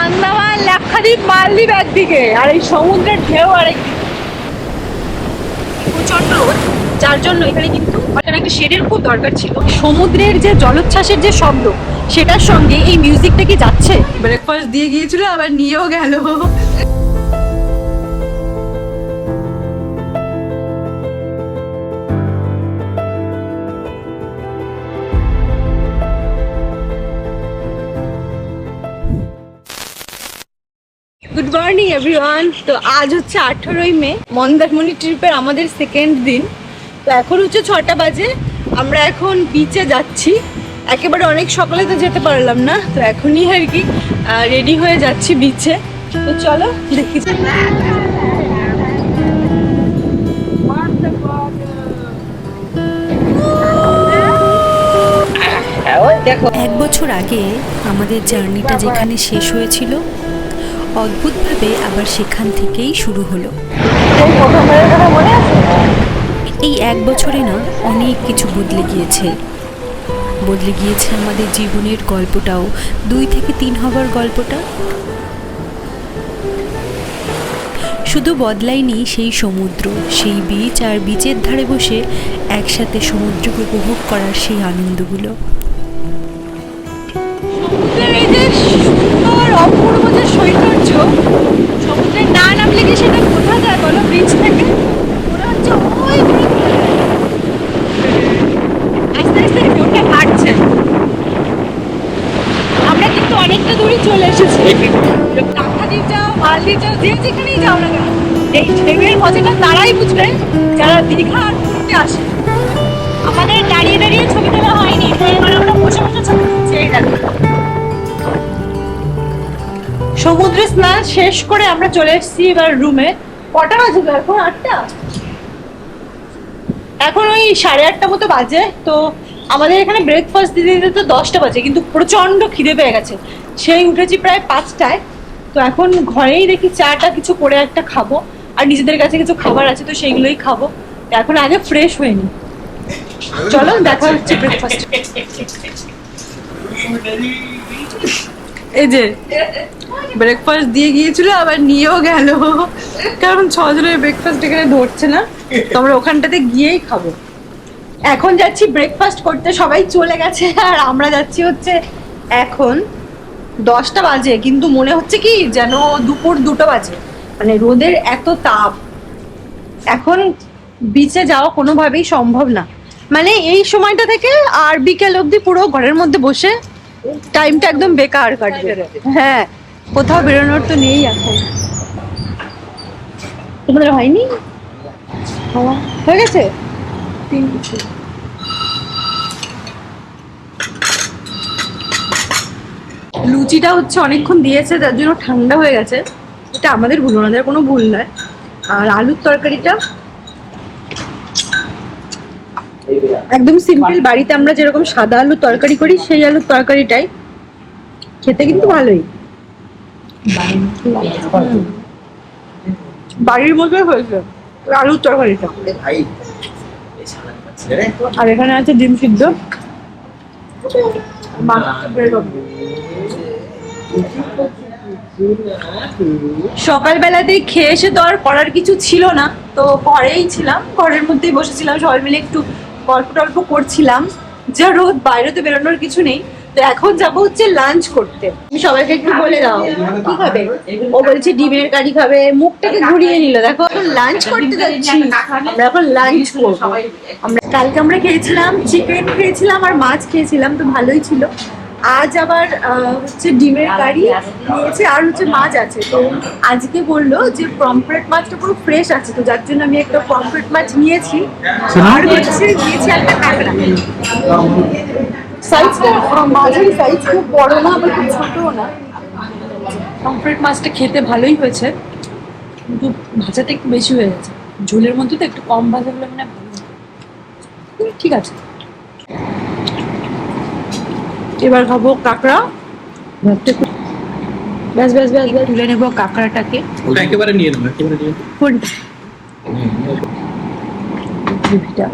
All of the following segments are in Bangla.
আন্দামান, লাক্ষাদ্বীপ, মালদ্বীপ একদিকে, আর এই সমুদ্রের ঢেউ আরেকদিকে। প্রচন্ড রোদ, যার জন্য এখানে কিন্তু একটা শেডের খুব দরকার ছিল। সমুদ্রের যে জলোচ্ছ্বাসের যে শব্দ, সেটার সঙ্গে এই মিউজিকটা কি যাচ্ছে। ব্রেকফাস্ট দিয়ে গিয়েছিল, আবার নিয়েও গেল। Good morning everyone. তো আজ হচ্ছে 18ই মে, মন্দারমণি ট্রিপের আমাদের সেকেন্ড দিন। তো এখন হচ্ছে 6টা বাজে, আমরা এখন বিচে যাচ্ছি। একেবারে অনেক সকালে তো যেতে পারলাম না, তো এখনই আর কি রেডি হয়ে যাচ্ছি বিচে। তো চলো দেখি। দেখো, 1 বছর আগে আমাদের জার্নিটা যেখানে শেষ হয়েছিল, অদ্ভুতভাবে আবার সেখান থেকেই শুরু হলো। এই 1 বছরে না অনেক কিছু বদলে গিয়েছে আমাদের জীবনের গল্পটাও। 2 থেকে 3 হবার গল্পটা। শুধু বদলায়নি সেই সমুদ্র, সেই বিচ, আর বিচের ধারে বসে একসাথে সমুদ্রকে উপভোগ করার সেই আনন্দগুলো। অপূর্ব যে সৌন্দর্য, সমুদ্রে না নামলে কি সেটা কোথা যায় বলো? বিচ থেকে মনে হচ্ছে ওই আস্তে আস্তে ঢেউটা হাঁটছে। আমরা কিন্তু অনেকটা দূরে চলে এসেছি। লাক্ষাদ্বীপ যাও, মালদ্বীপ যাও, যে যেখানেই যাও না কেন, এই ঢেউয়ের মজাটা তারাই বুঝবে যারা দীঘা আর পুরীতে আসে। আমাদের দাঁড়িয়ে দাঁড়িয়ে ছবি তোলা হয়নি, আমরা বসে বসে ছবি তুলছি। এই দেখো, সমুদ্রে স্নান শেষ করে আমরা চলে এসেছি এবার রুমে। কটা বাজে এখন? 8টা। এখন ওই 8:30 মতো বাজে। তো আমাদের এখানে ব্রেকফাস্ট দিতে দিতে তো 10টা বাজে, কিন্তু প্রচন্ড খিদে পেয়ে গেছে। সেই উঠেছি প্রায় 5টায়। তো এখন ঘরেই দেখি চাটা কিছু করে একটা খাবো, আর নিজেদের কাছে কিছু খাবার আছে তো সেইগুলোই খাবো। এখন আগে ফ্রেশ হয়ে নি। চলো দেখা হচ্ছে ব্রেকফাস্ট। এই যে ব্রেকফাস্ট দিয়ে গিয়েছিল, আবার নিয়েও গেল, কারণ 6 জনের ব্রেকফাস্ট এখানে ধরছে না, তো আমরা ওখানটাতে গিয়েই খাবো। এখন যাচ্ছি ব্রেকফাস্ট করতে, সবাই চলে গেছে আর আমরা যাচ্ছি হচ্ছে এখন 10টা বাজে, কিন্তু মনে হচ্ছে কি যেন দুপুর 2টা বাজে। মানে রোদের এত তাপ, এখন বিচে যাওয়া কোনোভাবেই সম্ভব না। মানে এই সময়টা থেকে আর বিকেল অবধি পুরো ঘরের মধ্যে বসে টাইমটা একদম বেকার কাটবে। হ্যাঁ, কোথাও বেরোনোর তো নেই এখন। তোমাদের হয়নি? হয়ে গেছে। লুচিটা হচ্ছে অনেকক্ষণ দিয়েছে, তার জন্য ঠান্ডা হয়ে গেছে। এটা আমাদের ভুল, ওনাদের কোনো ভুল নয়। আর আলুর তরকারিটা একদম সিম্পল, বাড়িতে আমরা যেরকম সাদা আলুর তরকারি করি সেই আলুর তরকারিটাই, খেতে কিন্তু ভালোই, বাড়ির মতোই হয়েছে আলুর তরকারিটা। আর এখানে আছে ডিম সিদ্ধ। সকালবেলাতেই খেয়ে এসে তো আর করার কিছু ছিল না, তো ঘরেই ছিলাম, ঘরের মধ্যেই বসেছিলাম, সবাই মিলে একটু গল্প টল্প করছিলাম। যা রোদ, বাইরে তো বেরোনোর কিছু নেই। তো এখন যাবো হচ্ছে লাঞ্চ করতে। তুমি সবাইকে একটু বলে দাও কি খাবে। ও বলছে ডিমের কারি খাবে, মুখটাকে ঘুরিয়ে নিল। দেখো, এখন লাঞ্চ করতে যাচ্ছি, আমরা এখন লাঞ্চ করবো। কালকে আমরা খেয়েছিলাম চিকেন, খেয়েছিলাম আর মাছ খেয়েছিলাম, তো ভালোই ছিল। আজ আবার হচ্ছে ডিমের কারি নিয়েছে, আর হচ্ছে মাছ আছে। তো আজকে বললো যে পমফ্রেট মাছটা পুরো ফ্রেশ আছে, তো যার জন্য আমি একটা পমফ্রেট মাছ নিয়েছি। আর হচ্ছে নিয়েছি একটা কাঁকড়া। সাইজটা মাঝারি সাইজ, খুব বড় না আবার খুব ছোটও না। পমফ্রেট মাছটা খেতে ভালোই হয়েছে, কিন্তু ভাজাটা একটু বেশি হয়ে গেছে। ঝোলের মধ্যে তো একটু কম ভাজা হলে মানে ভালো। ঠিক আছে, এবার খাবো কাঁকড়া। ব্যাস ব্যাস ব্যাস ব্যাস, তুলে নেবো কাঁকড়াটাকে। ওটা একেবারে নিয়ে নেবো, একেবারে নিয়ে নেবো। কোনটা?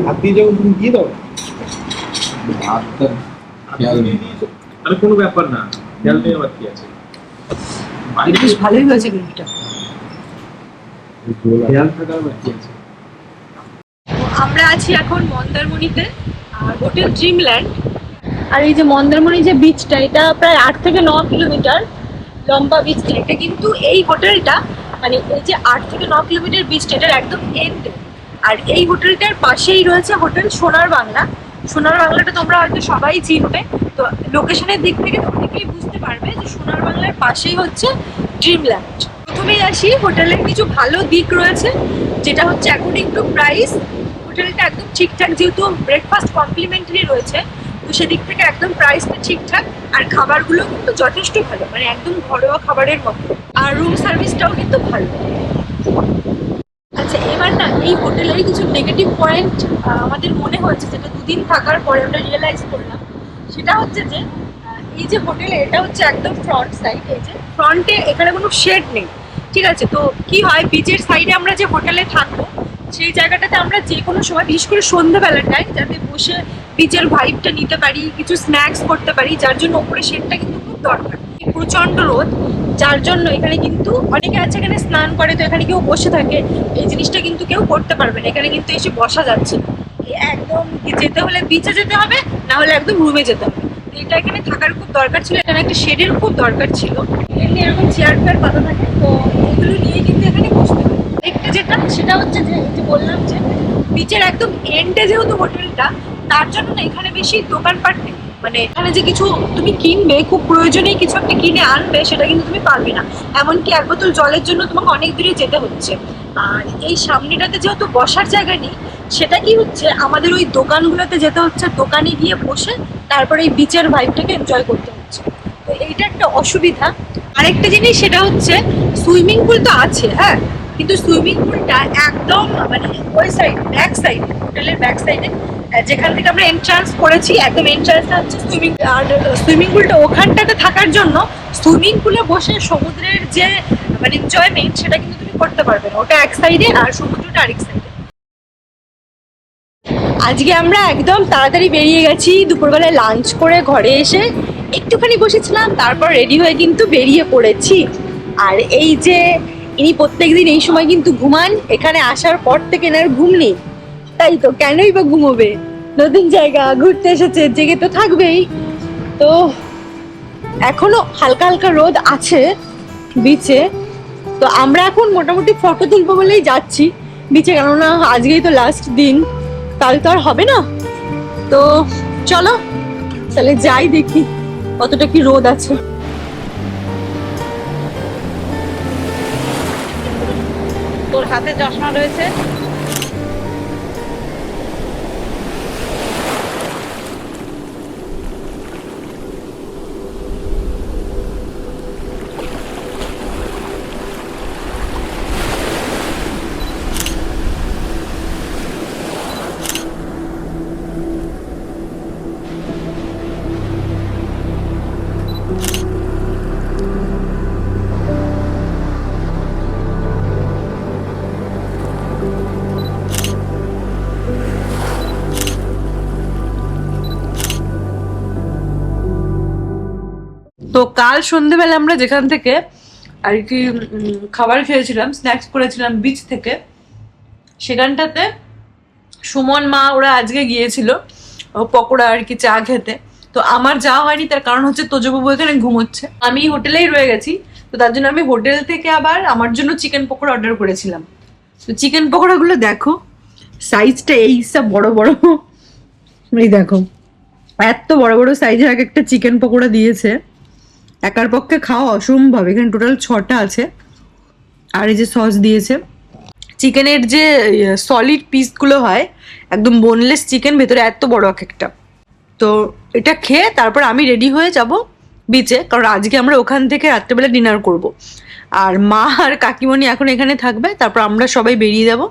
হাত দিয়ে যখন তুমি দিয়ে দাও, হাতটা খেয়াল নেই। আরে কোনো ব্যাপার না, খেয়াল নেই, আবার কি আছে। বেশ ভালোই হয়েছে গ্রেভিটা। খেয়াল থাকার বাকি আছে। আমরা আছি এখন মন্দারমণিতে, আর হোটেল ড্রিমল্যান্ড। আর এই যে মন্দারমণি যে বিচটা, এটা প্রায় 8 থেকে 9 কিলোমিটার লম্বা বিচটা। এটা কিন্তু এই হোটেলটা, মানে এই যে 8 থেকে 9 কিলোমিটার বিচটা, এটার একদম এন্ডে। আর এই হোটেলটার পাশেই রয়েছে হোটেল সোনার বাংলা। সোনার বাংলাটা তোমরা হয়তো সবাই চিনবে, তো লোকেশনের দিক থেকে অনেকেই বুঝতে পারবে যে সোনার বাংলার পাশেই হচ্ছে ড্রিমল্যান্ড। প্রথমেই আসি, হোটেলের কিছু ভালো দিক রয়েছে, যেটা হচ্ছে অ্যাকর্ডিং টু প্রাইস হোটেলটা একদম ঠিকঠাক, যেহেতু ব্রেকফাস্ট কমপ্লিমেন্টারি রয়েছে, তো সেদিক থেকে একদম প্রাইসটা ঠিকঠাক। আর খাবারগুলো কিন্তু যথেষ্ট ভালো, মানে একদম ঘরোয়া খাবারের মতো। আর রুম সার্ভিসটাও কিন্তু ভালো। আচ্ছা, এবার না এই হোটেলের কিছু নেগেটিভ পয়েন্ট আমাদের মনে হয়েছে, যেটা দুদিন থাকার পরে আমরা রিয়েলাইজ করলাম। সেটা হচ্ছে যে এই যে হোটেলে, এটা হচ্ছে একদম ফ্রন্ট সাইড, এই যে ফ্রন্টে এখানে কোনো শেড নেই, ঠিক আছে? তো কি হয়, বিচের সাইডে আমরা যে হোটেলে থাকবো, সেই জায়গাটাতে আমরা যে কোনো সময়, বিশেষ করে সন্ধ্যাবেলাটায়, যাতে বসে বিচের ভাইবটা নিতে পারি, কিছু স্ন্যাক্স করতে পারি, যার জন্য উপরে শেডটা কিন্তু খুব দরকার। প্রচণ্ড রোদ, যার জন্য এখানে কিন্তু অনেকে আছে এখানে স্নান করে, তো এখানে কেউ বসে থাকে, এই জিনিসটা কিন্তু কেউ করতে পারবে না। এখানে কিন্তু এসে বসা যাচ্ছে না, একদম যেতে হলে বিচে যেতে হবে, না হলে একদম রুমে যেতে হবে। এটা এখানে থাকার খুব দরকার ছিল, এখানে একটা শেডের খুব দরকার ছিল। এমনি এরকম চেয়ার ফেয়ার পাতা থাকে, তো এগুলো নিয়ে কিন্তু এখানে বসতে হবে। একটা যেটা, সেটা হচ্ছে যে এই যে বললাম যে বিচের একদম এন্ডে যেহেতু হোটেলটা, তার জন্য না এখানে বেশি দোকানপাট নেই। মানে এখানে যে কিছু তুমি কিনবে, খুব প্রয়োজনীয় কিছু একটা কিনে আনবে, সেটা কিন্তু তুমি পারবে না। এমনকি 1 বোতল জলের জন্য তোমাকে অনেক দূরে যেতে হচ্ছে। আর এই সামনেটাতে যেহেতু বসার জায়গা নেই, সেটা কি হচ্ছে, আমাদের ওই দোকানগুলোতে যেতে হচ্ছে, দোকানে গিয়ে বসে তারপরে এই বিচের ভাইবটাকে এনজয় করতে হচ্ছে। তো এইটা একটা অসুবিধা। আরেকটা জিনিস, সেটা হচ্ছে সুইমিং পুল তো আছে, হ্যাঁ, কিন্তু সুইমিং পুলটা একদম মানে ওই সাইড, ব্যাক সাইড, হোটেলের ব্যাক সাইডে, যেখান থেকে আমরা এন্ট্রান্স করেছি, একদম এন্ট্রান্সটা হচ্ছে সুইমিং। আর সুইমিং পুলটা ওখানটাতে থাকার জন্য সুইমিং পুলে বসে সমুদ্রের যে মানে এনজয়মেন্ট, সেটা কিন্তু তুমি করতে পারবে না। ওটা এক সাইডে আর সমুদ্রটা আরেক সাইডে। আজকে আমরা একদম তাড়াতাড়ি বেরিয়ে গেছি, দুপুরবেলায় লাঞ্চ করে ঘরে এসে একটুখানি বসেছিলাম, তারপর রেডি হয়ে কিন্তু বেরিয়ে পড়েছি। আর এই যে ইনি প্রত্যেকদিন এই সময় কিন্তু ঘুমান, এখানে আসার পর থেকে এনার ঘুম নেই। তাই তো, কেনই বা ঘুমোবে? নতুন জায়গা ঘুরতে এসেছে, জেগে তো থাকবেই। তো এখনো হালকা হালকা রোদ আছে বিচে, তো আমরা এখন মোটামুটি ফটো তুলবো বলেই যাচ্ছি বিচে, কেননা আজকেই তো লাস্ট দিন, কাল তো আর হবে না। তো চলো তাহলে যাই, দেখি কতটা কি রোদ আছে। তোর হাতে চশমা রয়েছে। তো কাল সন্ধ্যেবেলা আমরা যেখান থেকে আর কি খাবার খেয়েছিলাম, স্ন্যাক্স করেছিলাম বিচ থেকে, সেখানটাতে সুমন, মা ওরা আজকে গিয়েছিল পকোড়া আর কি চা খেতে। তো আমার যাওয়া হয়নি, তার কারণ হচ্ছে তোজবাবু এখানে ঘুমোচ্ছে, আমি হোটেলেই রয়ে গেছি। তো তার জন্য আমি হোটেল থেকে আবার আমার জন্য চিকেন পকোড়া অর্ডার করেছিলাম। তো চিকেন পকোড়াগুলো দেখো, সাইজটা এই সব বড় বড়, এই দেখো এত বড় বড় সাইজের এক একটা চিকেন পকোড়া দিয়েছে, একার পক্ষে খাওয়া অসম্ভব। এখানে টোটাল 6টা আছে। আর এই যে সস দিয়েছে, চিকেনের যে সলিড পিসগুলো হয়, একদম বোনলেস চিকেন, ভেতরে এত বড় এক একটা। তো এটা খেয়ে তারপর আমি রেডি হয়ে যাব বিচে, কারণ আজকে আমরা ওখান থেকে রাত্রেবেলা ডিনার করব। আর মা আর কাকিমণি এখন এখানে থাকবে, তারপর আমরা সবাই বেরিয়ে যাব,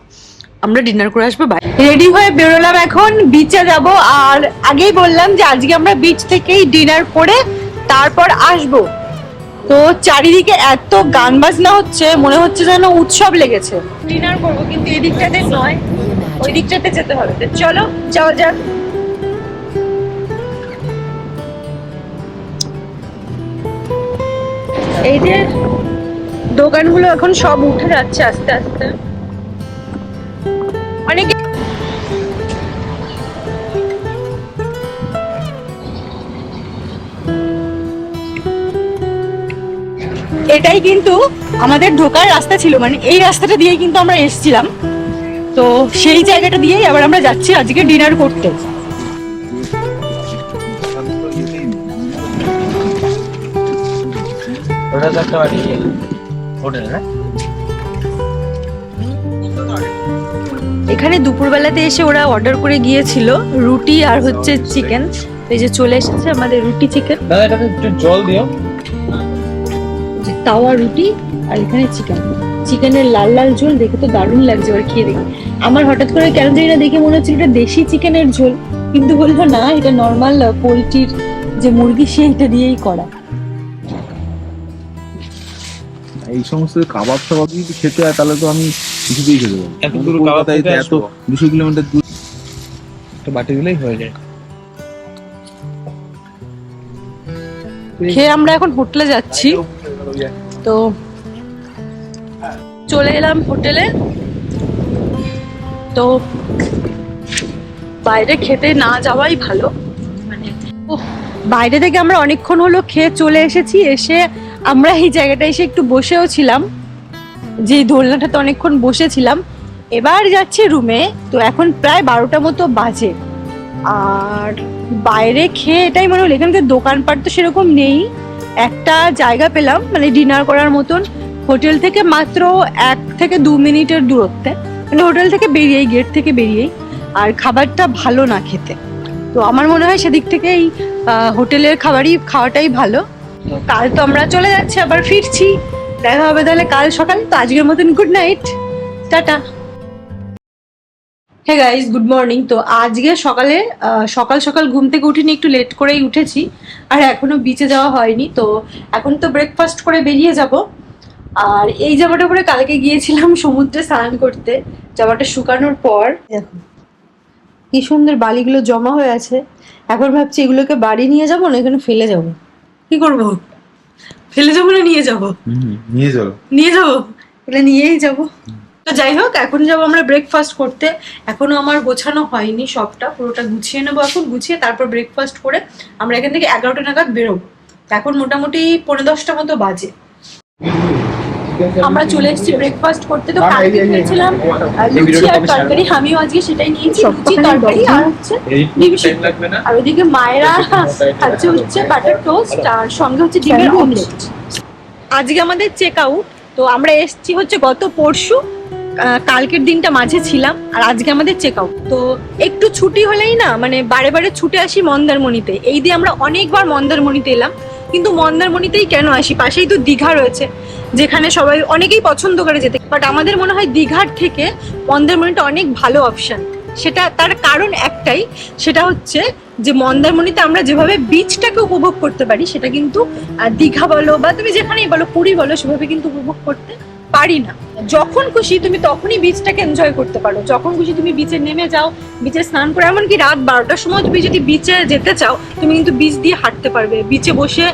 আমরা ডিনার করে আসবো। বাই। রেডি হয়ে বেরোলাম, এখন বিচে যাব। আর আগেই বললাম যে আজকে আমরা বিচ থেকেই ডিনার করে তারপর আসবো। তো চারিদিকে এত গান বাজনা হচ্ছে, মনে হচ্ছে যেন উৎসব লেগেছে। ডিনার করবো, কিন্তু এই দিকটাতে নয়, ওই দিকটাতে যেতে হবে। তো চলো যাওয়া যাক। এই যে দোকানগুলো এখন সব উঠে যাচ্ছে আস্তে আস্তে। অনেকে এটাই কিন্তু আমাদের ঢোকার রাস্তা ছিল, মানে এই রাস্তাটা দিয়েই কিন্তু আমরা এসেছিলাম। তো সেই জায়গাটা দিয়েই আবার আমরা যাচ্ছি আজকে ডিনার করতে। এখানে দুপুরবেলাতে এসে ওরা অর্ডার করে গিয়েছিল রুটি আর হচ্ছে চিকেন। এই যে চলে এসেছে আমাদের রুটি চিকেন, দাদা এটাতে একটু জল দিও। তাওয়া রুটি আর এখানে চিকেন, চিকেনের লাল লাল ঝোল দেখে তো দারুণ লাগছে। এবার খেয়ে দেখি। আমার হঠাৎ করে কেন জানি না দেখে মনে হচ্ছিল এটা দেশি চিকেনের ঝোল, কিন্তু বললো না এটা নর্মাল পোলট্রির যে মুরগি সেইটা দিয়েই করা। এই সমস্ত কাবাব টাবাব যদি খেতে হয় তাহলে তো আমি কিছুতেই খেতে পারবো। এত দূর কাবাব কলকাতায় খেতে তো এত 200 কিলোমিটার দূর তো বাটি দিলেই হয়ে যায়। খেয়ে আমরা এখন হোটেলে যাচ্ছি। তো চলে এলাম হোটেলে। তো বাইরে খেতে না যাওয়াই ভালো, মানে বাইরে থেকে আমরা অনেকক্ষণ হলো খেয়ে চলে এসেছি। এসে আমরা এই জায়গাটা এসে একটু বসেও ছিলাম, যে দোলনাটাতে অনেকক্ষণ বসেছিলাম। এবার যাচ্ছি রুমে। তো এখন প্রায় 12টা মতো বাজে। আর বাইরে খেয়ে এটাই মনে হলো এখানকার দোকানপাট তো সেরকম নেই। একটা জায়গা পেলাম মানে ডিনার করার মতন, হোটেল থেকে মাত্র 1 থেকে 2 মিনিটের দূরত্বে, মানে হোটেল থেকে বেরিয়েই, গেট থেকে বেরিয়েই। আর খাবারটা ভালো না খেতে। তো আমার মনে হয় সেদিক থেকে এই হোটেলের খাওয়াটাই ভালো। কাল তো আমরা চলে যাচ্ছি, আবার ফিরছি। দেখা হবে তাহলে কাল সকাল। তো আজকের মতন গুড নাইট, টাটা। Hey guys, good morning. তো আজকে সকালে সকাল সকাল ঘুম থেকে উঠিনি, একটু লেট করেই উঠেছি। আর এখনো বিচে যাওয়া হয়নি। তো এখন তো ব্রেকফাস্ট করে বেরিয়ে যাব। আর এই জামাটা পরে কালকে গিয়েছিলাম সমুদ্রে স্নান করতে। জামাটা শুকানোর পর দেখো কি সুন্দর বালিগুলো জমা হয়ে আছে। এখন ভাবছি এগুলোকে বাড়ি নিয়ে যাবো না এখানে ফেলে যাব। কি করব? ফেলে যাবো না নিয়ে যাব? নিয়ে যাবো। নিয়ে যাবো, এটা নিয়েই যাব। তো যাই হোক, এখন যাবো আমরা ব্রেকফাস্ট করতে। এখনো আমার গোছানো হয়নি, সবটা পুরোটা গুছিয়ে নেবো এখন। গুছিয়ে তারপর ব্রেকফাস্ট করে আমরা এখান থেকে 11টা নাগাদ বেরোবো। এখন মোটামুটি 9:45 মতো বাজে। আমরা চলে এসেছি ব্রেকফাস্ট করতে। তো কালকে খেয়েছিলাম লুচি আর তরকারি, আমিও আজকে সেটাই নিয়েছি, লুচি তরকারি আর হচ্ছে ডিম সিদ্ধ। আর ওইদিকে মায়েরা খাচ্ছে হচ্ছে বাটার টোস্ট আর সঙ্গে হচ্ছে ডিমের অমলেট। আজকে আমাদের চেক আউট। তো আমরা এসেছি হচ্ছে গত পরশু, কালকের দিনটা মাঝে ছিলাম। আর আজকে আমাদের চেক আউট। তো একটু ছুটি হলেই না মানে বারে বারে ছুটে আসি মন্দারমণিতে। এই দিয়ে আমরা অনেকবার মন্দারমণিতে এলাম, কিন্তু মন্দারমণিতেই কেন আসি? পাশেই তো দীঘা রয়েছে, যেখানে সবাই অনেকেই পছন্দ করে যেতে। বাট আমাদের মনে হয় দীঘার থেকে মন্দারমণিটা অনেক ভালো অপশন। সেটা তার কারণ একটাই, সেটা হচ্ছে যে মন্দারমণিতে আমরা যেভাবে বিচটাকে উপভোগ করতে পারি সেটা কিন্তু দীঘা বলো বা তুমি যেখানেই বলো, পুরী বলো, সেভাবে কিন্তু উপভোগ করতে পারি না। যখন খুশি তুমি তখনই বিচটাকে এনজয় করতে পারো। যখন খুশি তুমি বিচে নেমে যাও, বিচে স্নান করে, এমনকি রাত 12টার সময় তুমি যদি বিচে যেতে চাও তুমি কিন্তু বিচ দিয়ে হাঁটতে পারবে, বিচে বসে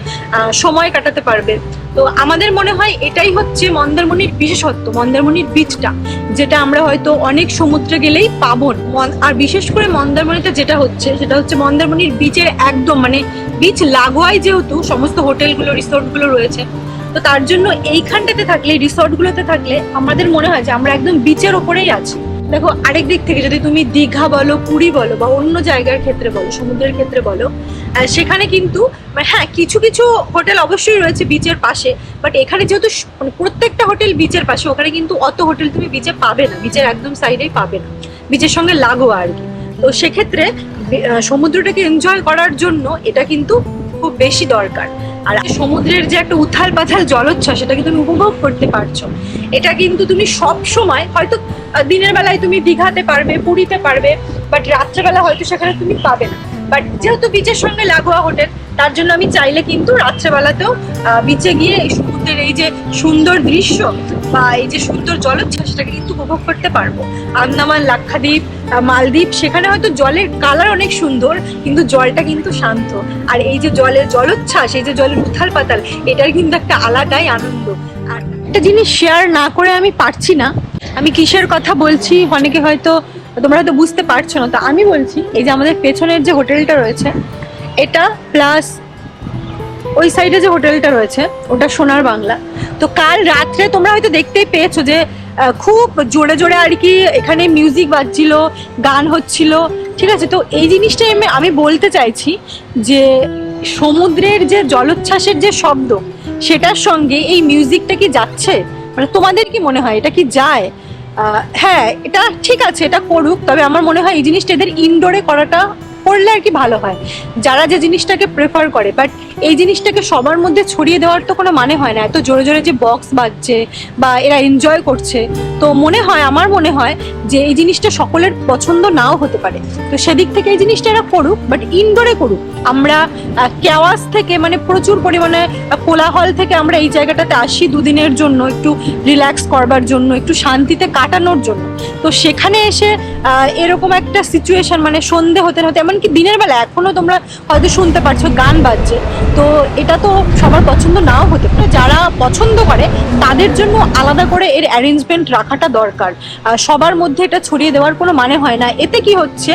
সময় কাটাতে পারবে। তো আমাদের মনে হয় এটাই হচ্ছে মন্দারমণির বিশেষত্ব, মন্দারমণির বিচটা, যেটা আমরা হয়তো অনেক সমুদ্রে গেলেই পাবো না। আর বিশেষ করে মন্দারমণিতে যেটা হচ্ছে সেটা হচ্ছে মন্দারমণির বিচের একদম মানে বিচ লাগোয়াই যেহেতু সমস্ত হোটেলগুলো রিসোর্টগুলো রয়েছে, তো তার জন্য এইখানটাতে থাকলে, রিসর্টগুলোতে থাকলে আমাদের মনে হয় যে আমরা একদম বিচের ওপরেই আছি। দেখো আরেক দিক থেকে যদি তুমি দীঘা বলো, পুরী বলো বা অন্য জায়গার ক্ষেত্রে বলো, সমুদ্রের ক্ষেত্রে বলো, সেখানে কিন্তু হ্যাঁ কিছু কিছু হোটেল অবশ্যই রয়েছে বিচের পাশে। বাট এখানে যেহেতু মানে প্রত্যেকটা হোটেল বিচের পাশে, ওখানে কিন্তু অত হোটেল তুমি বিচে পাবে না, বিচের একদম সাইডেই পাবে না, বিচের সঙ্গে লাগোয়া আর কি। তো সেক্ষেত্রে সমুদ্রটাকে এনজয় করার জন্য এটা কিন্তু খুব বেশি দরকার। আর সমুদ্রের যে একটা উথাল পাথাল জলোচ্ছ্বাস, সেটা কিন্তু তুমি উপভোগ করতে পারছো। এটা কিন্তু তুমি সব সময় হয়তো দিনের বেলায় তুমি দীঘাতে পারবে, পুরীতে পারবে, বাট রাত্রেবেলা হয়তো সেখানে তুমি পাবে না। বাট যেহেতু বিচের সঙ্গে লাগোয়া হোটেল, তার জন্য আমি চাইলে কিন্তু রাত্রেবেলাতেও বিচে গিয়ে এই সমুদ্রের এই যে সুন্দর দৃশ্য বা এই যে সুন্দর জলোচ্ছ্বাস সেটাকে কিন্তু উপভোগ করতে পারবো। আন্দামান, লাক্ষাদ্বীপ, মালদ্বীপ, সেখানে হয়তো জলের কালার অনেক সুন্দর কিন্তু জলটা কিন্তু শান্ত। আর এই যে জলের জলোচ্ছ্বাস, এই যে জলের উথাল পাতাল, এটার কিন্তু একটা আলাদাই আনন্দ। আর একটা জিনিস শেয়ার না করে আমি পারছি না, আমি কিসের কথা বলছি অনেকে হয়তো তোমরা হয়তো বুঝতে পারছো না। তো আমি বলছি এই যে আমাদের পেছনের যে হোটেলটা রয়েছে এটা, প্লাস ওই সাইডে যে হোটেলটা রয়েছে ওটা সোনার বাংলা। তো কাল রাত্রে তোমরা হয়তো দেখতেই পেয়েছো যে খুব জোরে জোরে আর কি এখানে মিউজিক বাজছিল, গান হচ্ছিল, ঠিক আছে। তো এই জিনিসটাই আমি বলতে চাইছি যে সমুদ্রের যে জলোচ্ছ্বাসের যে শব্দ সেটার সঙ্গে এই মিউজিকটা কি যাচ্ছে? মানে তোমাদের কি মনে হয় এটা কি যায়? হ্যাঁ, এটা ঠিক আছে, এটা করুক, তবে আমার মনে হয় এই জিনিসটা এদের ইনডোরে করাটা করলে আর কি ভালো হয়, যারা যে জিনিসটাকে প্রেফার করে। বাট এই জিনিসটাকে সবার মধ্যে ছড়িয়ে দেওয়ার তো কোনো মানে হয় না। এত জোরে জোরে যে বক্স বাজছে বা এরা এনজয় করছে, তো মনে হয়, আমার মনে হয় যে এই জিনিসটা সকলের পছন্দ নাও হতে পারে। তো সেদিক থেকে এই জিনিসটা এরা করুক, বাট ইনডোরে করুক। আমরা কেওয়াস থেকে, মানে প্রচুর পরিমাণে কোলাহল থেকে আমরা এই জায়গাটাতে আসি দুদিনের জন্য, একটু রিল্যাক্স করবার জন্য, একটু শান্তিতে কাটানোর জন্য। তো সেখানে এসে এরকম একটা সিচুয়েশন, মানে সন্ধে হতে হতে, এমনকি দিনের বেলা এখনো তোমরা হয়তো শুনতে পারছো গান বাজছে, তো এটা তো সবার পছন্দ নাও হতে পারে। যারা পছন্দ করে তাদের জন্য আলাদা করে এর অ্যারেঞ্জমেন্ট রাখাটা দরকার। সবার মধ্যে এটা ছড়িয়ে দেওয়ার কোনো মানে হয় না। এতে কি হচ্ছে,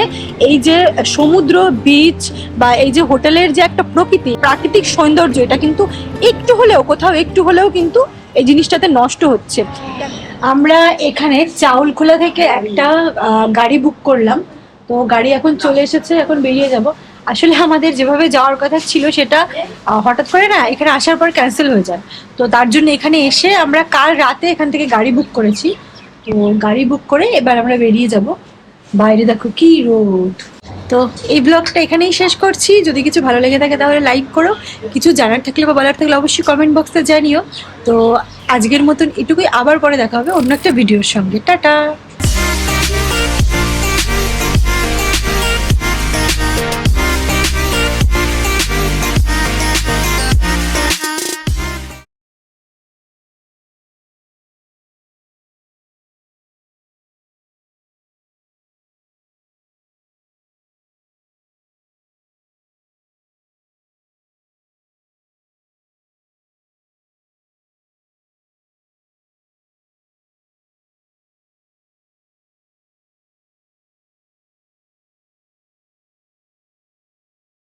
এই যে সমুদ্র, বিচ বা এই যে হোটেলের যে একটা প্রাকৃতিক সৌন্দর্য, এটা কিন্তু একটু হলেও, কোথাও একটু হলেও কিন্তু এই জিনিসটাতে নষ্ট হচ্ছে। আমরা এখানে চাউলখোলা থেকে একটা গাড়ি বুক করলাম, তো গাড়ি এখন চলে এসেছে, এখন বেরিয়ে যাব। আসলে আমাদের যেভাবে যাওয়ার কথা ছিল সেটা হঠাৎ করে না এখানে আসার পর ক্যান্সেল হয়ে যায়। তো তার জন্য এখানে এসে আমরা কাল রাতে এখান থেকে গাড়ি বুক করেছি। তো গাড়ি বুক করে এবার আমরা বেরিয়ে যাব। বাইরে দেখো কি রোদ। তো এই ব্লগটা এখানেই শেষ করছি। যদি কিছু ভালো লেগে থাকে তাহলে লাইক করো, কিছু জানার থাকলে বা বলার থাকলে অবশ্যই কমেন্ট বক্সে জানিও। তো আজকের মতন এটুকুই, আবার পরে দেখা হবে অন্য একটা ভিডিওর সঙ্গে। টাটা।